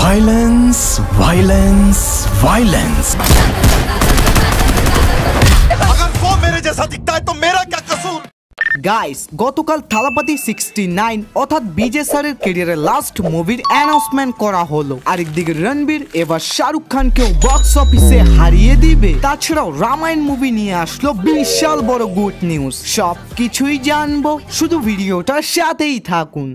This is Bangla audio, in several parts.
Violence, violence, violence. अगर वो मेरे जैसा दिखता है तो मेरा क्या कसूर? গাইস গতকাল থালাপতি 69 অর্থাৎ বিজয় স্যারের ক্যারিয়ারের লাস্ট মুভির অ্যানাউন্সমেন্ট করা হলো। আরেকদিকে রণবীর এবার শাহরুখ খানকেও বক্স অফিসে হারিয়ে দিবে। তাছাড়াও রামায়ণ মুভি নিয়ে আসলো বিশাল বড় গুড নিউজ। সব কিছুই জানবো, শুধু ভিডিওটার সাথেই থাকুন।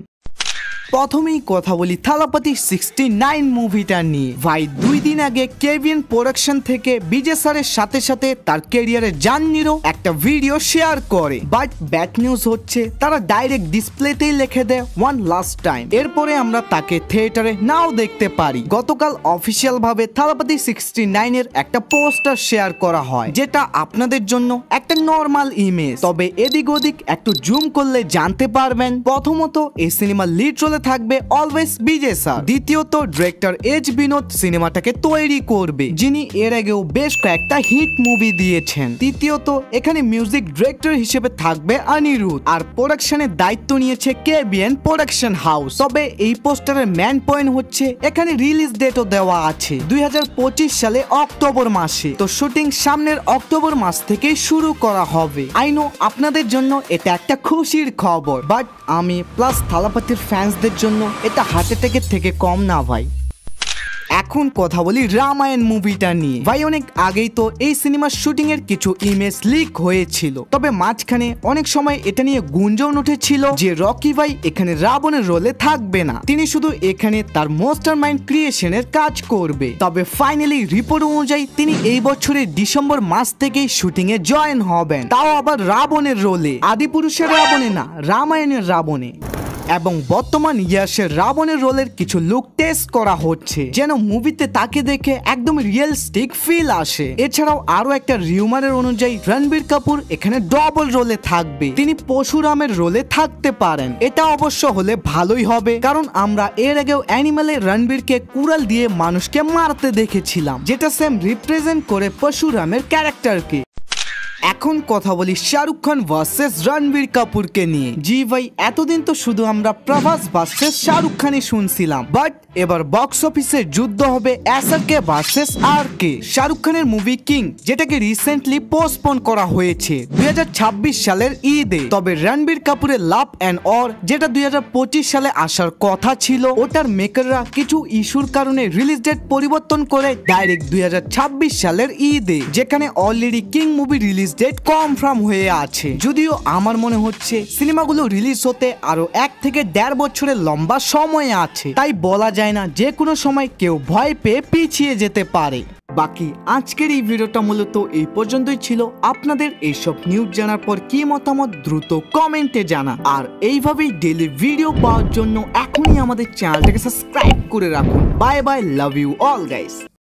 প্রথমেই কথা বলি থালাপতি 69 মুভিটা নিয়ে। ভাই 2 দিন আগে কেভিএন প্রোডাকশন থেকে বিজয় স্যারের সাথে সাথে তার ক্যারিয়ারের জার্নিরও একটা ভিডিও শেয়ার করে। বাট ব্যাড নিউজ হচ্ছে তারা ডাইরেক্ট ডিসপ্লেতেই লিখে দেয় ওয়ান লাস্ট টাইম। এরপরে আমরা তাকে থিয়েটারে নাও দেখতে পারি। গতকাল অফিসিয়াল ভাবে থালাপতি 69 এর একটা পোস্টার শেয়ার করা হয়, যেটা আপনাদের জন্য একটা নর্মাল ইমেজ। তবে এদিক ওদিক একটু জুম করলে জানতে পারবেন প্রথমত এই সিনেমার লিড রোলে থাকবে অলওয়েজ বিজয় স্যার। দ্বিতীয়ত ডিরেক্টর এইচ বিনোদ সিনেমাটাকে তৈরি করবে, যিনি এর আগেও বেশ কয়েকটা হিট মুভি দিয়েছেন। তৃতীয়ত এখানে মিউজিক ডিরেক্টর হিসেবে থাকবে অনিরুদ্ধ, আর প্রোডাকশনের দায়িত্ব নিয়েছে কেবিএন প্রোডাকশন হাউস। তবে এই পোস্টারের মেন পয়েন্ট হচ্ছে এখানে রিলিজ ডেটও দেওয়া আছে 2025 সালে অক্টোবর মাসে। তো শুটিং সামনের অক্টোবর মাস থেকে শুরু করা হবে। আই নো আপনাদের জন্য এটা একটা খুশির খবর, বাট আমি প্লাস থালাপতির ফ্যান্সদের জন্য এটা হার্ট অ্যাটাকের থেকে কম না ভাই। এখন কথা বলি রামায়ণ মুভিটা নিয়ে। ভাই অনেক আগেই তো এই সিনেমার শুটিং এর কিছু ইমেজ লিক হয়েছিল, তবে মাঝখানে অনেক সময় এটা নিয়ে গুঞ্জন উঠেছিল যে রকি ভাই এখানে রাবণের রোলে থাকবে না, তিনি শুধু এখানে তার মাস্টার মাইন্ড ক্রিয়েশনের কাজ করবে। তবে ফাইনালি রিপোর্ট অনুযায়ী তিনি এই বছরের ডিসেম্বর মাস থেকেই শুটিং এ জয়েন হবেন, তাও আবার রাবণের রোলে। আদিপুরুষের রাবণে না, রামায়ণের রাবণে। এবং বর্তমান ইয়াসের রাবণের রোলের কিছু লুক টেস্ট করা হচ্ছে, যেন মুভিতে তাকে দেখে একদম রিয়েলিস্টিক ফিল আসে। এছাড়াও আরো একটা রিউমারের অনুযায়ী রণবীর কাপুর এখানে ডবল রোলে থাকবে, তিনি পরশুরামের রোলে থাকতে পারেন। এটা অবশ্য হলে ভালোই হবে, কারণ আমরা এর আগেও অ্যানিমেলে রণবীরকে কুড়াল দিয়ে মানুষকে মারতে দেখেছিলাম, যেটা সেম রিপ্রেজেন্ট করে পরশুরামের ক্যারেক্টারকে। এখন কথা বলি শাহরুখ খান ভার্সেস রণবীর কাপুরকে নিয়ে। জি ভাই, এতদিন তো শুধু আমরা প্রভাস ভার্সেস শাহরুখ খানই শুনছিলাম, বাট এবার বক্স অফিসে যুদ্ধ হবে এসআরকে ভার্সেস আরকে। শাহরুখ খানের মুভি কিং, যেটাকে রিসেন্টলি পোস্টপোন করা হয়েছে 2026 সালের ঈদে। তবে রণবীর কাপুরের লাভ অ্যান্ড অর, যেটা 2025 সালে আসার কথা ছিল, ওটার মেকাররা কিছু ইস্যুর কারণে রিলিজ ডেট পরিবর্তন করে ডাইরেক্ট 2026 সালের ঈদে, যেখানে already king movie release date confirm হয়ে আছে। যদিও আমার মনে হচ্ছে সিনেমাগুলো রিলিজ হতে আরো 1 থেকে 1.5 বছরের লম্বা সময় আছে, তাই বলা যায় না যে কোনো সময় কেউ ভয় পেয়ে পিছিয়ে যেতে পারে। বাকি আজকের এই ভিডিওটা মূলত এই পর্যন্তই ছিল। আপনাদের এইসব নিউজ জানার পর কি মতামত দ্রুত কমেন্টে জানা, আর এইভাবেই ডেইলি ভিডিও পাওয়ার জন্য এখনই আমাদের চ্যানেলটাকে সাবস্ক্রাইব করে রাখুন। Bye bye, love you all guys.